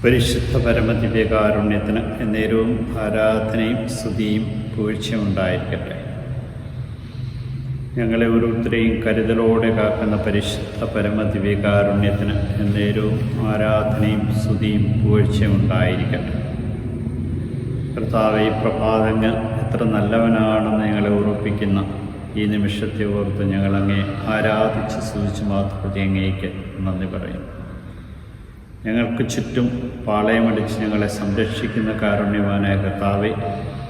പരിശുദ്ധ പരമദിവ്യകാരുണ്യത്തിന് എന്നേരവും ആരാധനയും സ്തുതിയും പുകഴ്ചയും ഉണ്ടായിരിക്കട്ടെ. ഞങ്ങളെ ഓരോരുത്തരെയും കരുതലോടെ കാക്കുന്ന പരിശുദ്ധ പരമദിവ്യകാരുണ്യത്തിന് എന്നേരവും ആരാധനയും സ്തുതിയും പുകഴ്ചയും ഉണ്ടായിരിക്കട്ടെ. കർത്താവേ, പ്രഭാതങ്ങൾ എത്ര നല്ലവനാണെന്ന് ഞങ്ങളെ ഓർപ്പിക്കുന്ന ഈ നിമിഷത്തെ ഓർത്ത് ഞങ്ങളങ്ങേ ആരാധിച്ച് സ്തുതിച്ച് മാത്രം അങ്ങേക്ക് നന്ദി പറയും. ഞങ്ങൾക്ക് ചുറ്റും പാളയമടിച്ച് ഞങ്ങളെ സംരക്ഷിക്കുന്ന കാരുണ്യവാനായ കർത്താവെ,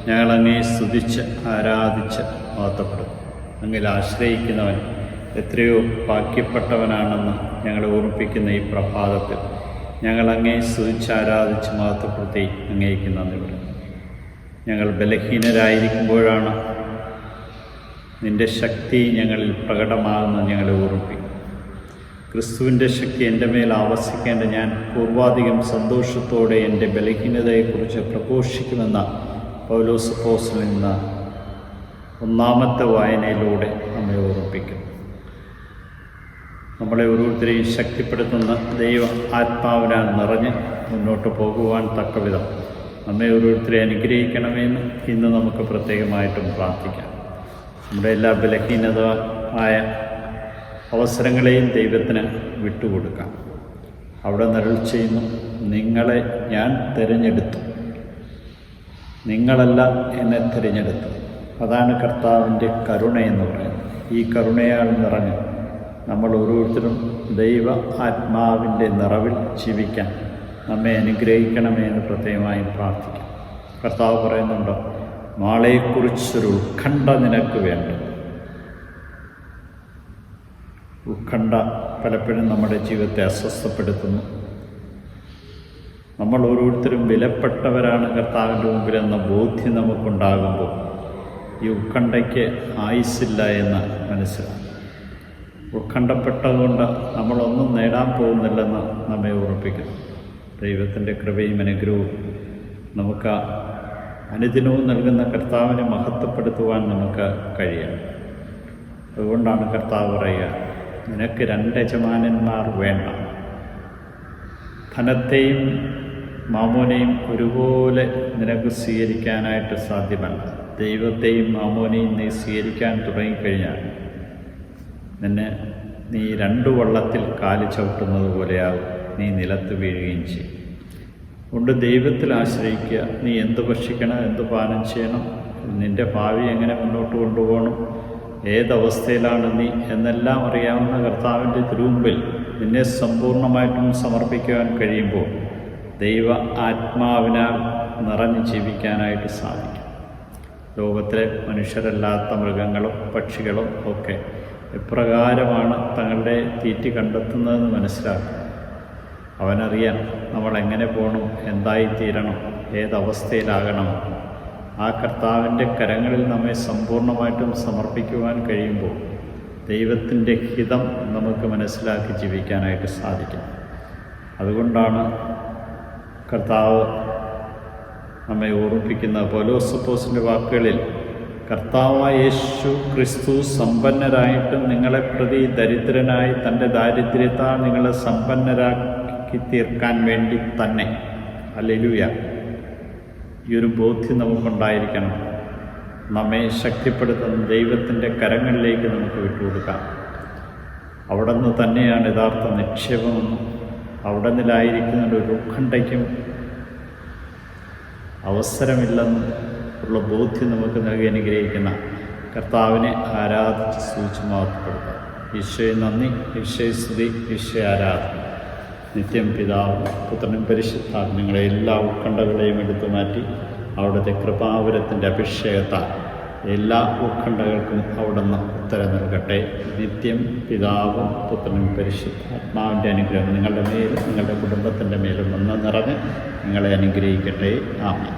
ഞങ്ങളങ്ങേ സ്തുതിച്ച് ആരാധിച്ച് മഹത്വപ്പെടും. അങ്ങിൽ ആശ്രയിക്കുന്നവൻ എത്രയോ ഭാഗ്യപ്പെട്ടവനാണെന്ന് ഞങ്ങളെ ഓർമ്മിപ്പിക്കുന്ന ഈ പ്രഭാതത്തിൽ ഞങ്ങളങ്ങേ സ്തുതിച്ച് ആരാധിച്ച് മഹത്വപ്പെടുത്തി അങ്ങേക്ക് നന്ദി പറയും. ഞങ്ങൾ ബലഹീനരായിരിക്കുമ്പോഴാണ് നിൻ്റെ ശക്തി ഞങ്ങളിൽ പ്രകടമാകുന്നത് ഞങ്ങളെ ഓർമ്മിപ്പിക്കും. ക്രിസ്തുവിൻ്റെ ശക്തി എൻ്റെ മേൽ ആവസിക്കേണ്ട ഞാൻ പൂർവാധികം സന്തോഷത്തോടെ എൻ്റെ ബലഹീനതയെക്കുറിച്ച് പ്രഘോഷിക്കുമെന്ന പൗലോസ് അപ്പോസ്തലൻ എന്ന ഒന്നാമത്തെ വായനയിലൂടെ നമ്മെ ഓർമ്മിപ്പിക്കും. നമ്മളെ ഓരോരുത്തരെയും ശക്തിപ്പെടുത്തുന്ന ദൈവ ആത്മാവിനാൽ നിറഞ്ഞ് മുന്നോട്ട് പോകുവാൻ തക്കവിധം നമ്മെ ഓരോരുത്തരെ അനുഗ്രഹിക്കണമെന്ന് ഇന്ന് നമുക്ക് പ്രത്യേകമായിട്ടും പ്രാർത്ഥിക്കാം. നമ്മുടെ എല്ലാ ബലഹീനതമായ അവസരങ്ങളെയും ദൈവത്തിന് വിട്ടുകൊടുക്കാം. അവിടെ നിഴൽ ചെയ്യുന്നു, നിങ്ങളെ ഞാൻ തിരഞ്ഞെടുത്തു, നിങ്ങളല്ല എന്നെ തിരഞ്ഞെടുത്തു. അതാണ് കർത്താവിൻ്റെ കരുണയെന്ന് പറയുന്നത്. ഈ കരുണയാൽ നിറഞ്ഞ് നമ്മൾ ഓരോരുത്തരും ദൈവ ആത്മാവിൻ്റെ നിറവിൽ ജീവിക്കാൻ നമ്മെ അനുഗ്രഹിക്കണമേ എന്ന് പ്രത്യേകമായി പ്രാർത്ഥിക്കാം. കർത്താവ് പറയുന്നുണ്ട്, നാളെക്കുറിച്ചൊരു ഉത്കണ്ഠ നിനക്ക് വേണ്ട. ഉത്കണ്ഠ പലപ്പോഴും നമ്മുടെ ജീവിതത്തെ അസ്വസ്ഥപ്പെടുത്തുന്നു. നമ്മൾ ഓരോരുത്തരും വിലപ്പെട്ടവരാണ് കർത്താവിൻ്റെ മുമ്പിലെന്ന ബോധ്യം നമുക്കുണ്ടാകുമ്പോൾ ഈ ഉത്കണ്ഠയ്ക്ക് ആയുസ്സില്ല എന്ന് മനസ്സിലാക്കും. ഉത്കണ്ഠപ്പെട്ടതുകൊണ്ട് നമ്മളൊന്നും നേടാൻ പോകുന്നില്ലെന്ന് നമ്മെ ഓർമ്മിപ്പിക്കുന്നു. ദൈവത്തിൻ്റെ കൃപയും അനുഗ്രഹവും നമുക്ക് അനുദിനവും നൽകുന്ന കർത്താവിനെ മഹത്വപ്പെടുത്തുവാൻ നമുക്ക് കഴിയണം. അതുകൊണ്ടാണ് കർത്താവ് പറയുക, നിനക്ക് രണ്ട് യജമാനന്മാർ വേണ്ട. ധനത്തെയും മാമോനെയും ഒരുപോലെ നിനക്ക് സ്വീകരിക്കാനായിട്ട് സാധ്യമല്ല. ദൈവത്തെയും മാമോനെയും നീ സ്വീകരിക്കാൻ തുടങ്ങിക്കഴിഞ്ഞാൽ നീ രണ്ടു വള്ളത്തിൽ കാല് ചവിട്ടുന്നത് പോലെയാകും, നീ നിലത്ത് വീഴുകയും ചെയ്യും. അതുകൊണ്ട് ദൈവത്തിൽ ആശ്രയിക്കുക. നീ എന്ത് ഭക്ഷിക്കണം, എന്ത് പാനം ചെയ്യണം, നിൻ്റെ ഭാവി എങ്ങനെ മുന്നോട്ട് കൊണ്ടുപോകണം, ഏതവസ്ഥയിലാണ് നീ എന്നെല്ലാം അറിയാവുന്ന കർത്താവിൻ്റെ തിരുമുമ്പിൽ നിന്നെ സമ്പൂർണ്ണമായിട്ടും സമർപ്പിക്കുവാൻ കഴിയുമ്പോൾ ദൈവ ആത്മാവിനാൽ നിറഞ്ഞ് ജീവിക്കാനായിട്ട് സാധിക്കും. ലോകത്തിലെ മനുഷ്യരല്ലാത്ത മൃഗങ്ങളും പക്ഷികളും ഒക്കെ എപ്രകാരമാണ് തങ്ങളുടെ തീറ്റി കണ്ടെത്തുന്നതെന്ന് മനസ്സിലാക്കും. അവനറിയാം നമ്മളെങ്ങനെ പോകണം, എന്തായിത്തീരണം, ഏതവസ്ഥയിലാകണം. ആ കർത്താവിൻ്റെ കരങ്ങളിൽ നമ്മെ സമ്പൂർണ്ണമായിട്ടും സമർപ്പിക്കുവാൻ കഴിയുമ്പോൾ ദൈവത്തിൻ്റെ ഹിതം നമുക്ക് മനസ്സിലാക്കി ജീവിക്കാനായിട്ട് സാധിക്കും. അതുകൊണ്ടാണ് കർത്താവ് നമ്മെ ഓർമ്മിപ്പിക്കുന്ന പൗലോസ് അപ്പോസ്തലൻ്റെ വാക്കുകളിൽ, കർത്താവായ യേശു ക്രിസ്തു സമ്പന്നരായിട്ടും നിങ്ങളെ പ്രതി ദരിദ്രനായി തൻ്റെ ദാരിദ്ര്യത്താൽ നിങ്ങളെ സമ്പന്നരാക്കി തീർക്കാൻ വേണ്ടി തന്നെ. ഹല്ലേലൂയ. ഈ ഒരു ബോധ്യം നമുക്കുണ്ടായിരിക്കണം. നമ്മെ ശക്തിപ്പെടുത്തുന്ന ദൈവത്തിൻ്റെ കരങ്ങളിലേക്ക് നമുക്ക് വിട്ടുകൊടുക്കാം. അവിടെ നിന്ന് തന്നെയാണ് യഥാർത്ഥ നിക്ഷേപമെന്നും അവിടെ നിലായിരിക്കുന്ന ഒരു ഉത്കണ്ഠയ്ക്കും അവസരമില്ലെന്നും ഉള്ള ബോധ്യം നമുക്ക് നൽകി അനുഗ്രഹിക്കുന്ന കർത്താവിനെ ആരാധിച്ച് സ്തുതിച്ച് മഹത്വപ്പെടുത്താം. ഈശോയെ നന്ദി, ഈശോയെ സ്തുതി, ഈശോയെ ആരാധന. നിത്യം പിതാവും പുത്രനും പരിശുദ്ധാത്മാക്കളെ എല്ലാ ഉത്കണ്ഠകളെയും എടുത്തു മാറ്റി അവിടുത്തെ കൃപാവരത്തിൻ്റെ അഭിഷേകത്താൽ എല്ലാ ഉത്കണ്ഠകൾക്കും അവിടുന്ന് ഉത്തരം നൽകട്ടെ. നിത്യം പിതാവും പുത്രനും പരിശുദ്ധാത്മാവിൻ്റെ അനുഗ്രഹം നിങ്ങളുടെ മേലും നിങ്ങളുടെ കുടുംബത്തിൻ്റെ മേലും വന്ന് നിറഞ്ഞ് നിങ്ങളെ അനുഗ്രഹിക്കട്ടെ. ആമേൻ.